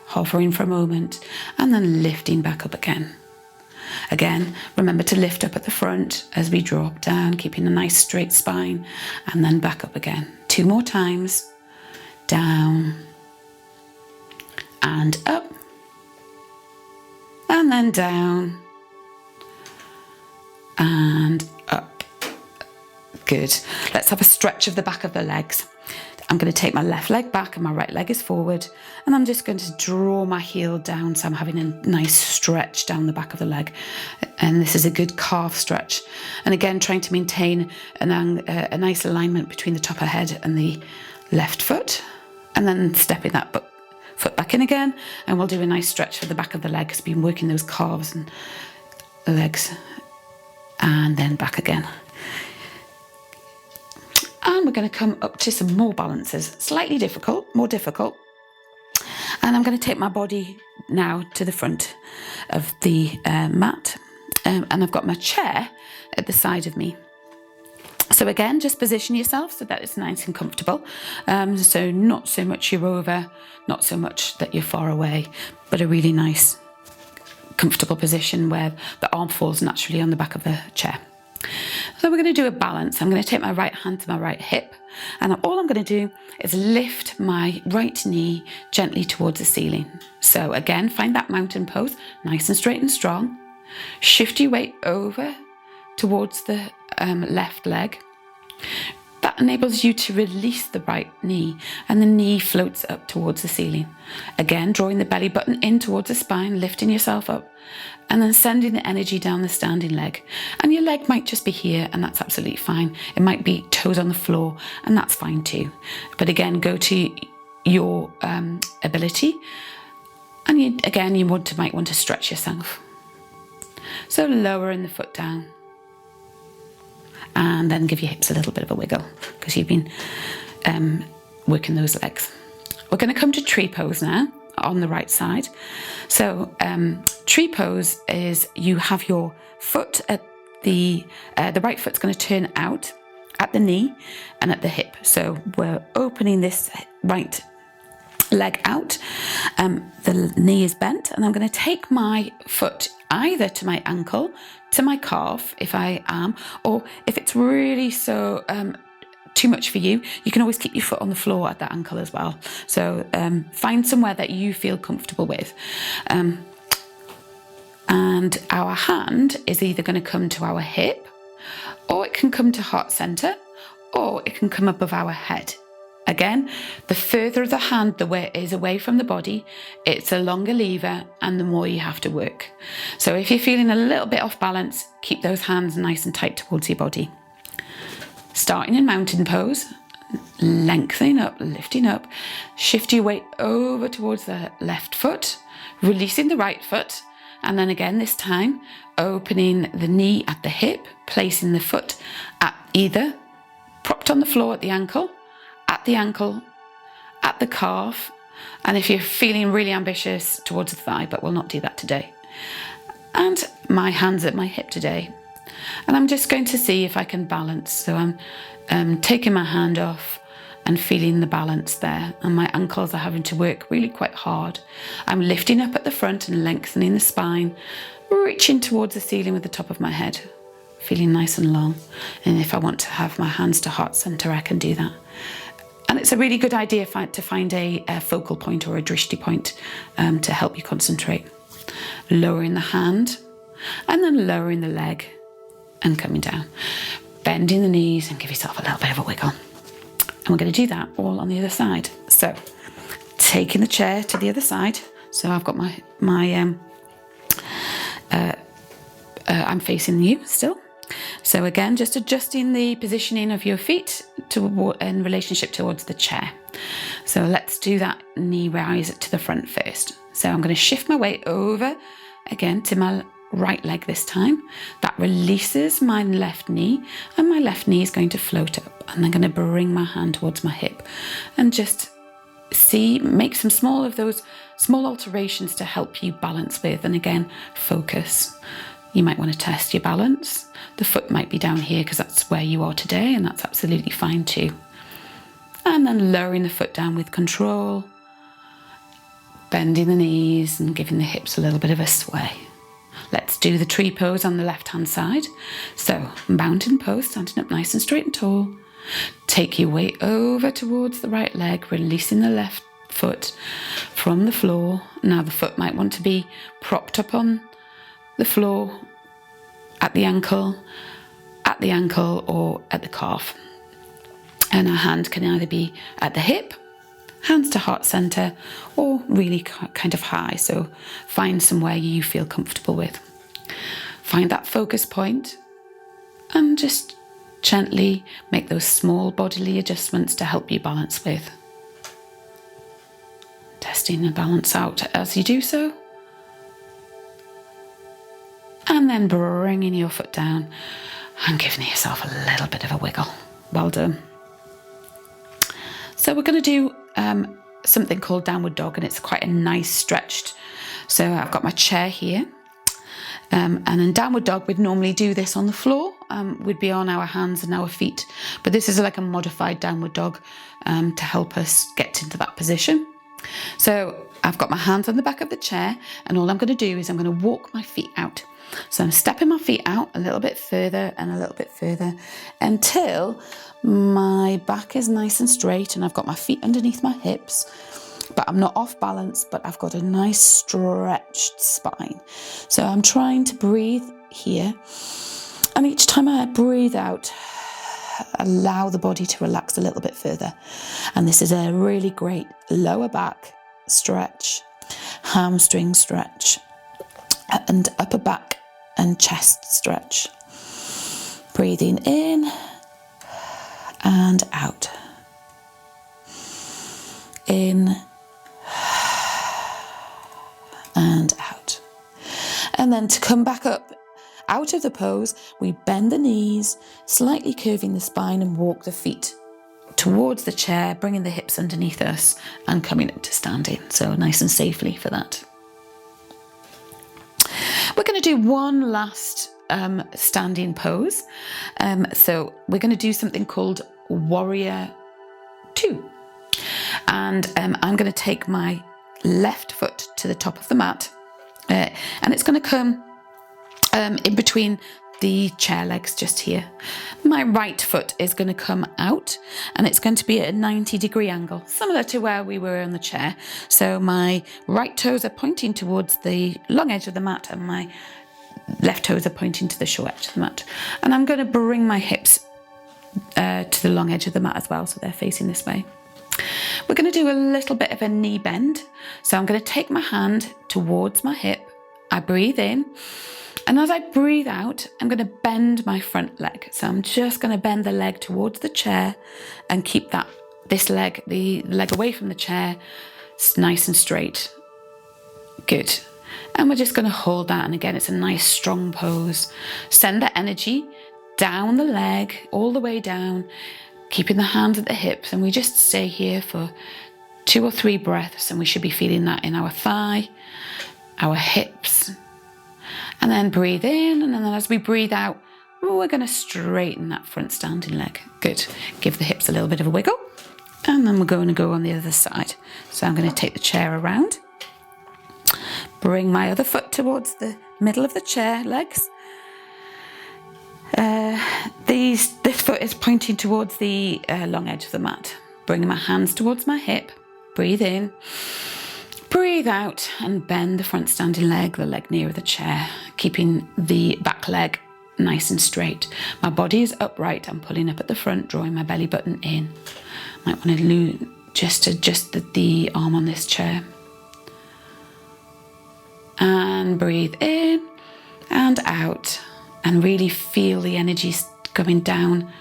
Hovering for a moment and then lifting back up again. Again, remember to lift up at the front as we drop down, keeping a nice straight spine, and then back up again. 2 more times. Down and up, and then down and up. Good. Let's have a stretch of the back of the legs. I'm going to take my left leg back and my right leg is forward, and I'm just going to draw my heel down, so I'm having a nice stretch down the back of the leg, and this is a good calf stretch. And again, trying to maintain a nice alignment between the top of the head and the left foot, and then stepping that foot back in again, and we'll do a nice stretch for the back of the leg. It's been working those calves and the legs, and then back again. And we're going to come up to some more balances, slightly more difficult. And I'm going to take my body now to the front of the mat. And I've got my chair at the side of me. So again, just position yourself so that it's nice and comfortable. So not so much you're over, not so much that you're far away, but a really nice, comfortable position where the arm falls naturally on the back of the chair. So we're going to do a balance. I'm going to take my right hand to my right hip, and all I'm going to do is lift my right knee gently towards the ceiling. So again, find that mountain pose, nice and straight and strong. Shift your weight over towards the left leg. That enables you to release the right knee, and the knee floats up towards the ceiling. Again, drawing the belly button in towards the spine, lifting yourself up, and then sending the energy down the standing leg. And your leg might just be here, and that's absolutely fine. It might be toes on the floor, and that's fine too. But again, go to your ability, and you might want to stretch yourself. So lowering the foot down, and then give your hips a little bit of a wiggle because you've been working those legs. We're going to come to tree pose now on the right side. So tree pose is you have your foot at the right foot's going to turn out at the knee and at the hip. So we're opening this right leg out. The knee is bent, and I'm going to take my foot either to my ankle, to my calf if I am, or if it's really so too much for you, you can always keep your foot on the floor at that ankle as well. So find somewhere that you feel comfortable with. And our hand is either going to come to our hip, or it can come to heart center, or it can come above our head. Again, the further the hand is away from the body, it's a longer lever and the more you have to work. So if you're feeling a little bit off balance, keep those hands nice and tight towards your body. Starting in mountain pose, lengthening up, lifting up, shift your weight over towards the left foot, releasing the right foot, and then again this time, opening the knee at the hip, placing the foot at propped on the floor at the ankle, at the calf, And if you're feeling really ambitious, towards the thigh, but we'll not do that today. And my hands at my hip today. And I'm just going to see if I can balance. So I'm taking my hand off and feeling the balance there. And my ankles are having to work really quite hard. I'm lifting up at the front and lengthening the spine, reaching towards the ceiling with the top of my head, feeling nice and long. And if I want to have my hands to heart center, I can do that. And it's a really good idea to find a focal point or a drishti point to help you concentrate. Lowering the hand and then lowering the leg and coming down. Bending the knees and give yourself a little bit of a wiggle. And we're going to do that all on the other side. So taking the chair to the other side. So I've got I'm facing you still. So again, just adjusting the positioning of your feet in relationship towards the chair. So let's do that knee rise to the front first. So I'm going to shift my weight over again to my right leg this time. That releases my left knee, and my left knee is going to float up, and I'm going to bring my hand towards my hip and just make some small alterations to help you balance with. And again, focus. You might want to test your balance. The foot might be down here because that's where you are today, and that's absolutely fine too. And then lowering the foot down with control, bending the knees and giving the hips a little bit of a sway. Let's do the tree pose on the left-hand side. So mountain pose, standing up nice and straight and tall. Take your weight over towards the right leg, releasing the left foot from the floor. Now the foot might want to be propped up on the floor at the ankle or at the calf. And our hand can either be at the hip, hands to heart center, or really kind of high. So find somewhere you feel comfortable with. Find that focus point and just gently make those small bodily adjustments to help you balance with. Testing the balance out as you do so. And then bringing your foot down and giving yourself a little bit of a wiggle. Well done. So we're going to do something called downward dog, and it's quite a nice stretched. So I've got my chair here. And in downward dog, we'd normally do this on the floor. We'd be on our hands and our feet. But this is like a modified downward dog to help us get into that position. So I've got my hands on the back of the chair, and all I'm going to do is I'm going to walk my feet out. So I'm stepping my feet out a little bit further and a little bit further until my back is nice and straight and I've got my feet underneath my hips, but I'm not off balance, but I've got a nice stretched spine. So I'm trying to breathe here, and each time I breathe out, allow the body to relax a little bit further. And this is a really great lower back stretch, hamstring stretch, and upper back and chest stretch. Breathing in and out. In and out. And then to come back up out of the pose, we bend the knees, slightly curving the spine, and walk the feet towards the chair, bringing the hips underneath us and coming up to standing. So nice and safely for that. We're going to do one last standing pose. So we're going to do something called Warrior 2. And I'm going to take my left foot to the top of the mat. And it's going to come in between the chair legs just here. My right foot is going to come out, and it's going to be at a 90-degree angle, similar to where we were on the chair. So my right toes are pointing towards the long edge of the mat, and my left toes are pointing to the short edge of the mat. And I'm going to bring my hips to the long edge of the mat as well, so they're facing this way. We're going to do a little bit of a knee bend. So I'm going to take my hand towards my hip. I breathe in. And as I breathe out, I'm going to bend my front leg. So I'm just going to bend the leg towards the chair and keep the leg away from the chair, nice and straight. Good. And we're just going to hold that. And again, it's a nice strong pose. Send the energy down the leg, all the way down, keeping the hands at the hips. And we just stay here for 2 or 3 breaths, and we should be feeling that in our thigh, our hips. And then breathe in, and then as we breathe out, we're going to straighten that front standing leg. Good. Give the hips a little bit of a wiggle. And then we're going to go on the other side. So I'm going to take the chair around. Bring my other foot towards the middle of the chair, legs. This foot is pointing towards the long edge of the mat. Bringing my hands towards my hip. Breathe in. Breathe out and bend the front standing leg, the leg near the chair, keeping the back leg nice and straight. My body is upright. I'm pulling up at the front, drawing my belly button in. Might want to just adjust the arm on this chair. And breathe in and out, and really feel the energy coming down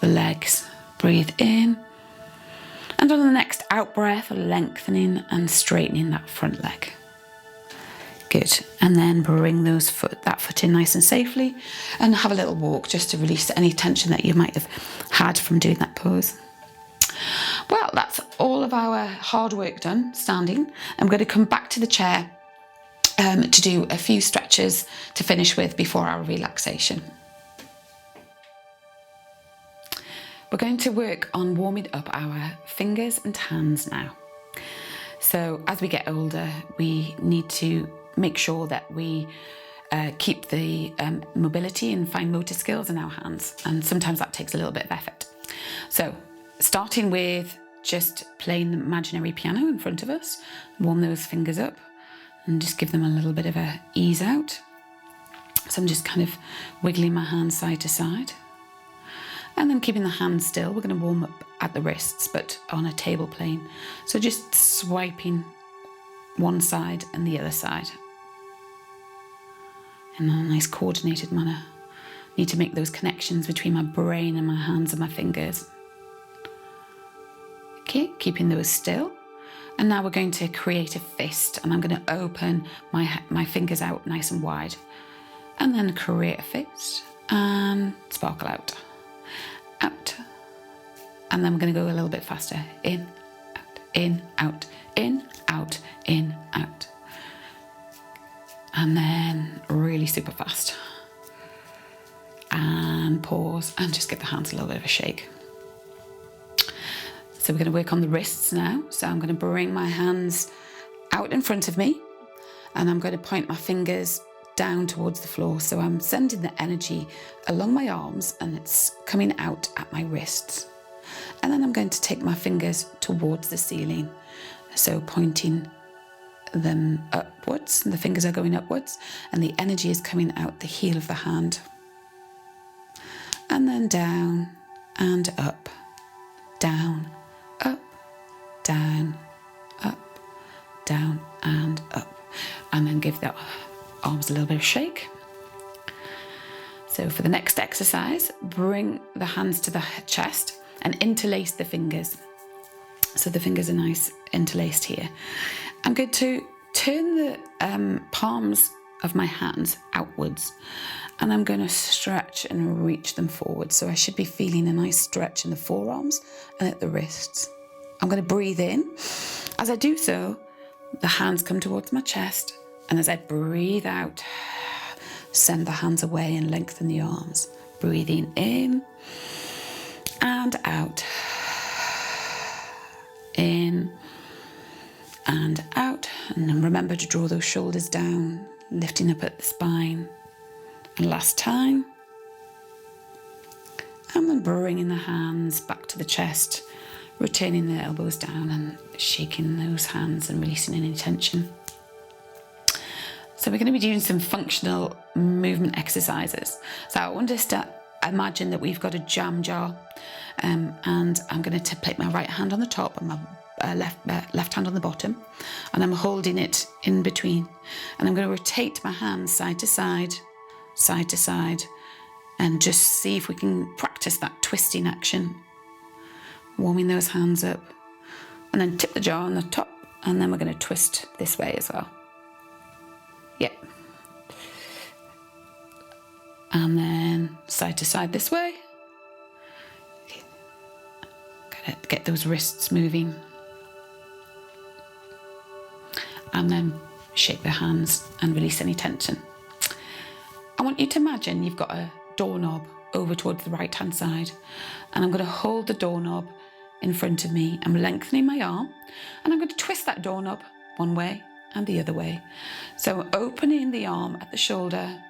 the legs. Breathe in, and on the next out breath, lengthening and straightening that front leg. Good. And then bring that foot in nice and safely, and have a little walk just to release any tension that you might have had from doing that pose. Well, that's all of our hard work done standing. I'm going to come back to the chair to do a few stretches to finish with before our relaxation. We're going to work on warming up our fingers and hands now. So as we get older, we need to make sure that we keep the mobility and fine motor skills in our hands, and sometimes that takes a little bit of effort. So starting with just playing the imaginary piano in front of us, warm those fingers up and just give them a little bit of a ease out. So I'm just kind of wiggling my hands side to side. And then keeping the hands still, we're going to warm up at the wrists, but on a table plane. So just swiping one side and the other side in a nice coordinated manner. Need to make those connections between my brain and my hands and my fingers. Okay, keeping those still. And now we're going to create a fist, and I'm going to open my fingers out nice and wide, and then create a fist and sparkle out, out. And then we're going to go a little bit faster. In, out, in, out, in, out, in, out. And then really super fast. And pause and just give the hands a little bit of a shake. So we're going to work on the wrists now. So I'm going to bring my hands out in front of me, and I'm going to point my fingers down towards the floor. So I'm sending the energy along my arms, and it's coming out at my wrists. And then I'm going to take my fingers towards the ceiling. So pointing them upwards, and the fingers are going upwards, and the energy is coming out the heel of the hand. And then down and up, down, up, down, up, down and up. And then give the arms a little bit of shake. So for the next exercise, bring the hands to the chest and interlace the fingers. So the fingers are nice interlaced here. I'm going to turn the palms of my hands outwards, and I'm going to stretch and reach them forward. So I should be feeling a nice stretch in the forearms and at the wrists. I'm going to breathe in. As I do so, the hands come towards my chest, and as I breathe out, send the hands away and lengthen the arms. Breathing in and out. In and out. And then remember to draw those shoulders down, lifting up at the spine. And last time. And then bringing the hands back to the chest, retaining the elbows down and shaking those hands and releasing any tension. So we're going to be doing some functional movement exercises. So I want us to imagine that we've got a jam jar, and I'm going to place my right hand on the top and my left hand on the bottom, and I'm holding it in between, and I'm going to rotate my hands side to side, and just see if we can practice that twisting action, warming those hands up, and then tip the jar on the top, and then we're going to twist this way as well. Yep. And then side to side this way. Okay. Gotta get those wrists moving. and then shake the hands and release any tension. I want you to imagine you've got a doorknob over towards the right hand side, and I'm going to hold the doorknob in front of me. I'm lengthening my arm, and I'm going to twist that doorknob one way and the other way. So opening the arm at the shoulder,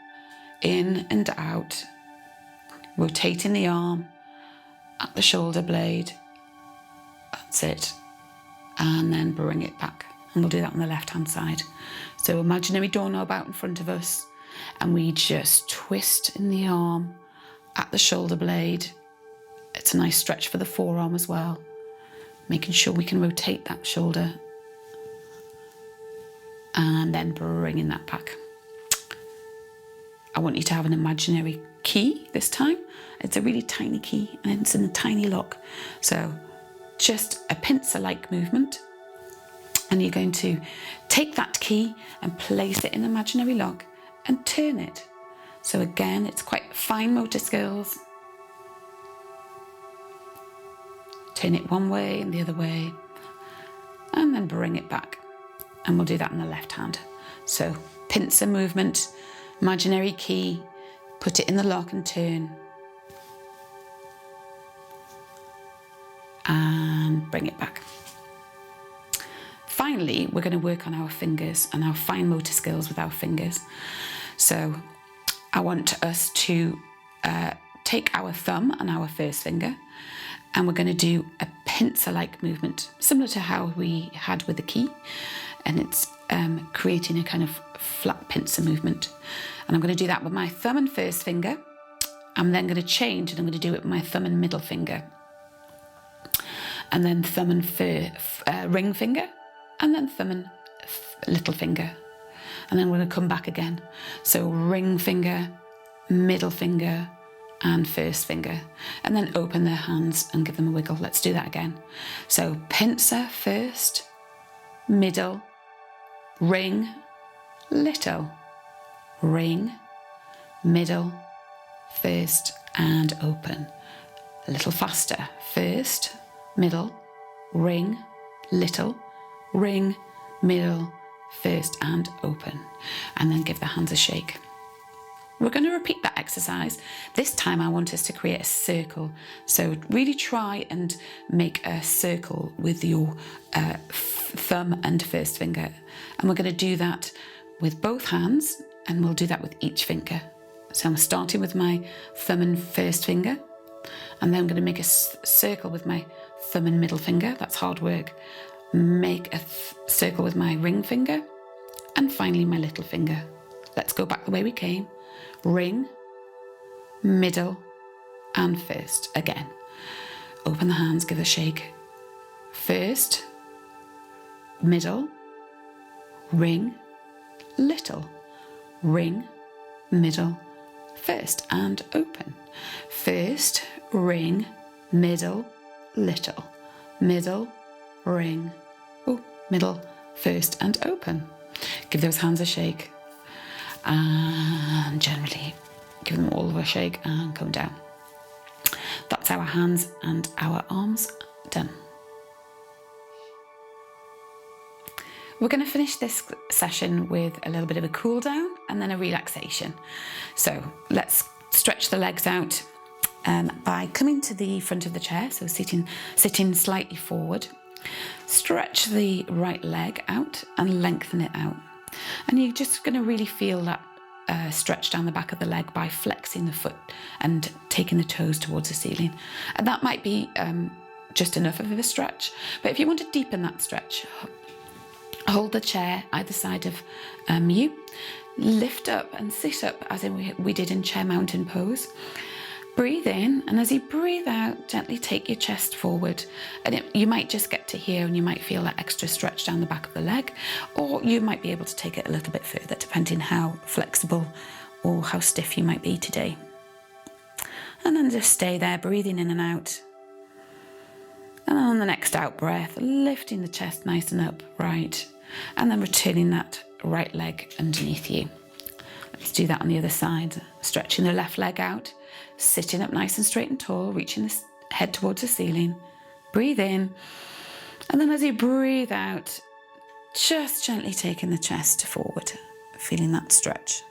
in and out, rotating the arm at the shoulder blade. That's it. And then bring it back. And we'll do that on the left hand side. So imaginary doorknob out in front of us, and we just twist in the arm at the shoulder blade. It's a nice stretch for the forearm as well, making sure we can rotate that shoulder, and then bringing that back. I want you to have an imaginary key this time. It's a really tiny key, and it's in a tiny lock. So just a pincer-like movement, and you're going to take that key and place it in the imaginary lock and turn it. So again, it's quite fine motor skills. Turn it one way and the other way, and then bring it back. And we'll do that in the left hand. So pincer movement, imaginary key, put it in the lock and turn. And bring it back. Finally, we're going to work on our fingers and our fine motor skills with our fingers. So I want us to take our thumb and our first finger, and we're going to do a pincer-like movement, similar to how we had with the key. And it's creating a kind of flat pincer movement. And I'm going to do that with my thumb and first finger. I'm then going to change, and I'm going to do it with my thumb and middle finger. And then thumb and ring finger, and then thumb and little finger. And then we're going to come back again. So ring finger, middle finger, and first finger. And then open their hands and give them a wiggle. Let's do that again. So pincer first, middle, ring, little, ring, middle, first, and open. A little faster. First, middle, ring, little, ring, middle, first, and open. And then give the hands a shake. We're going to repeat that exercise. This time I want us to create a circle. So really try and make a circle with your thumb and first finger. And we're going to do that with both hands, and we'll do that with each finger. So I'm starting with my thumb and first finger, and then I'm going to make a circle with my thumb and middle finger. That's hard work. Make a circle with my ring finger, and finally my little finger. Let's go back the way we came. Ring, middle, and first again. Open the hands, give a shake. First, middle, ring, little, ring, middle, first, and open. First, ring, middle, little, middle, ring, middle, first, and open. Give those hands a shake. And generally give them all of a shake and come down. That's our hands and our arms done. We're going to finish this session with a little bit of a cool down and then a relaxation. So let's stretch the legs out by coming to the front of the chair, so sitting slightly forward. Stretch the right leg out and lengthen it out. And you're just going to really feel that stretch down the back of the leg by flexing the foot and taking the toes towards the ceiling. And that might be just enough of a stretch. But if you want to deepen that stretch, hold the chair either side of you. Lift up and sit up as we did in chair mountain pose. Breathe in, and as you breathe out, gently take your chest forward. And you might just get to here and you might feel that extra stretch down the back of the leg, or you might be able to take it a little bit further, depending how flexible or how stiff you might be today. And then just stay there, breathing in and out. And on the next out breath, lifting the chest nice and upright, and then returning that right leg underneath you. Let's do that on the other side. Stretching the left leg out, sitting up nice and straight and tall, reaching the head towards the ceiling. Breathe in, and then as you breathe out, Just gently taking the chest forward, feeling that stretch.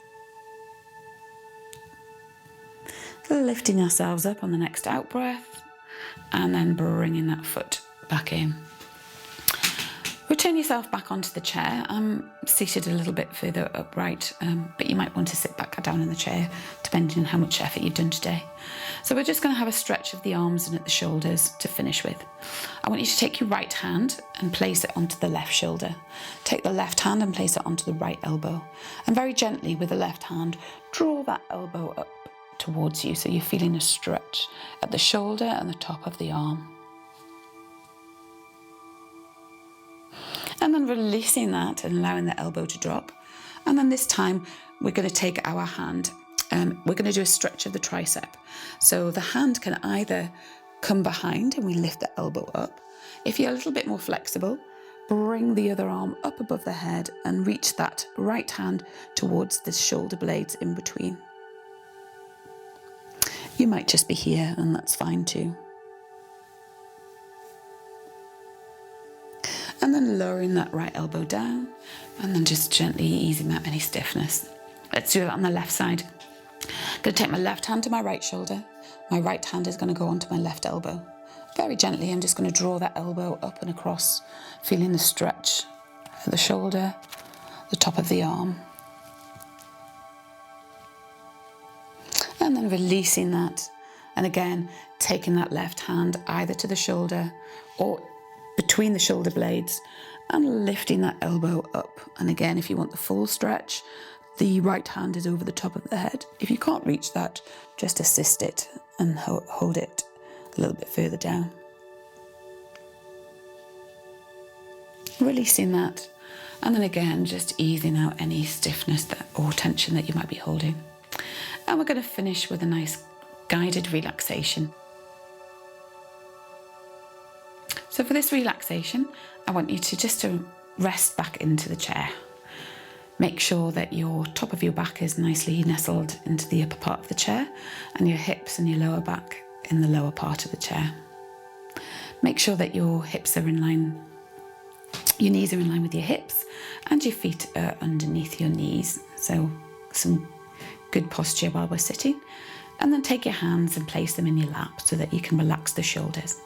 Lifting ourselves up on the next out breath, and then bringing that foot back in. Return yourself back onto the chair. I'm seated a little bit further upright, but you might want to sit back down in the chair, depending on how much effort you've done today. So we're just going to have a stretch of the arms and at the shoulders to finish with. I want you to take your right hand and place it onto the left shoulder. Take the left hand and place it onto the right elbow. And very gently with the left hand, draw that elbow up towards you so you're feeling a stretch at the shoulder and the top of the arm. And then releasing that and allowing the elbow to drop. And then this time we're going to take our hand and we're going to do a stretch of the tricep. So the hand can either come behind and we lift the elbow up. If you're a little bit more flexible, bring the other arm up above the head and reach that right hand towards the shoulder blades in between. You might just be here and that's fine too. And then lowering that right elbow down and then just gently easing out any stiffness. Let's do that on the left side. I'm going to take my left hand to my right shoulder. My right hand is going to go onto my left elbow. Very gently, I'm just going to draw that elbow up and across, feeling the stretch at the shoulder, the top of the arm. And then releasing that. And again, taking that left hand either to the shoulder or between the shoulder blades and lifting that elbow up. And again, if you want the full stretch, the right hand is over the top of the head. If you can't reach that, just assist it and hold it a little bit further down. Releasing that. And then again, just easing out any stiffness or tension that you might be holding. And we're going to finish with a nice guided relaxation. So for this relaxation, I want you to rest back into the chair. Make sure that your top of your back is nicely nestled into the upper part of the chair and your hips and your lower back in the lower part of the chair. Make sure that your hips are in line, your knees are in line with your hips and your feet are underneath your knees. So some good posture while we're sitting. And then take your hands and place them in your lap so that you can relax the shoulders.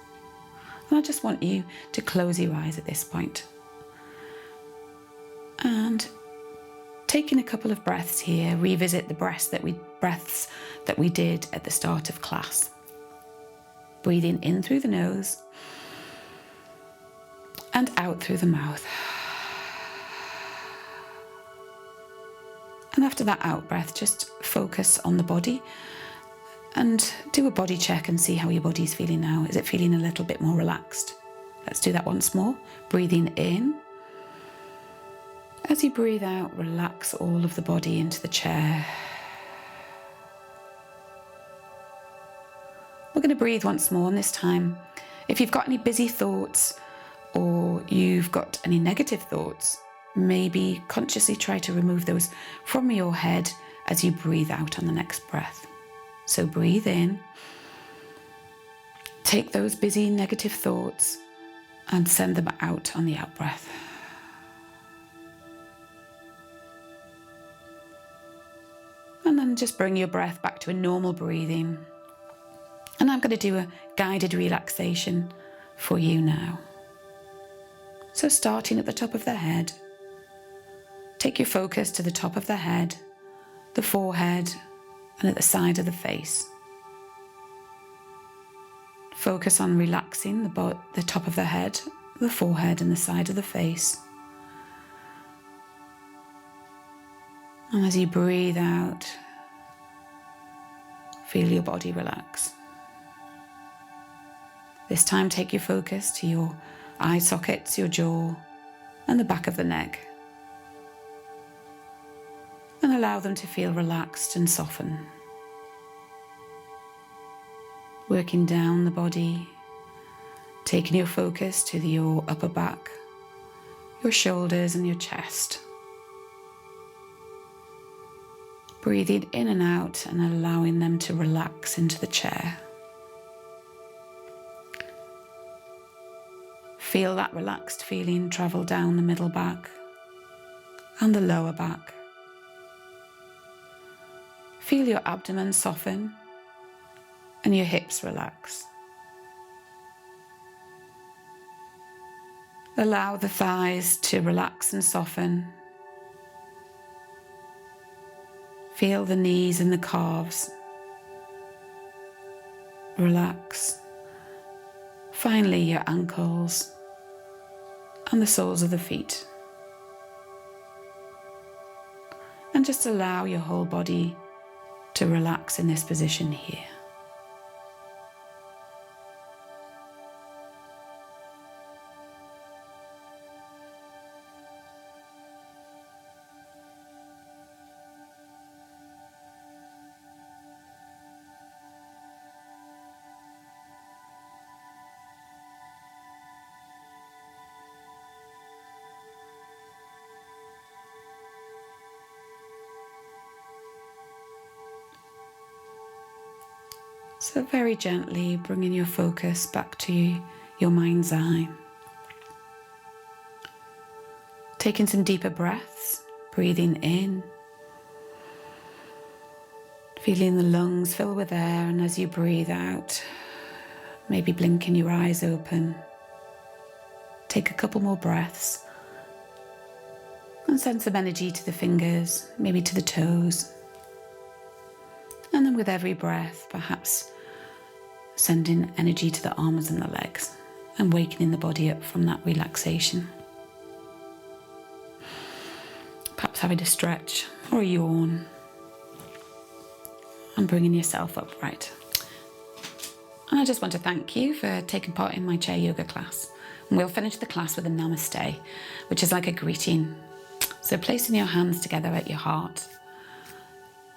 And I just want you to close your eyes at this point. And taking a couple of breaths here, revisit the breaths that we did at the start of class. Breathing in through the nose and out through the mouth. And after that out breath, just focus on the body and do a body check and see how your body's feeling now. Is it feeling a little bit more relaxed? Let's do that once more. Breathing in. As you breathe out, relax all of the body into the chair. We're going to breathe once more, and this time, if you've got any busy thoughts or you've got any negative thoughts, maybe consciously try to remove those from your head as you breathe out on the next breath. So breathe in, take those busy negative thoughts and send them out on the out breath. And then just bring your breath back to a normal breathing. And I'm going to do a guided relaxation for you now. So starting at the top of the head, take your focus to the top of the head, the forehead, and at the side of the face. Focus on relaxing the top of the head, the forehead, and the side of the face. And as you breathe out, feel your body relax. This time, take your focus to your eye sockets, your jaw, and the back of the neck. And allow them to feel relaxed and soften. Working down the body, taking your focus to your upper back, your shoulders and your chest. Breathing in and out and allowing them to relax into the chair. Feel that relaxed feeling travel down the middle back and the lower back. Feel your abdomen soften and your hips relax. Allow the thighs to relax and soften. Feel the knees and the calves relax. Finally, your ankles and the soles of the feet. And just allow your whole body to relax in this position here. So very gently bringing your focus back to your mind's eye. Taking some deeper breaths, breathing in. Feeling the lungs fill with air, and as you breathe out, maybe blinking your eyes open. Take a couple more breaths and send some energy to the fingers, maybe to the toes. And then with every breath, perhaps sending energy to the arms and the legs and wakening the body up from that relaxation. Perhaps having a stretch or a yawn and bringing yourself upright. And I just want to thank you for taking part in my chair yoga class. And we'll finish the class with a namaste, which is like a greeting. So placing your hands together at your heart,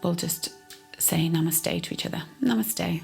we'll just say namaste to each other. Namaste.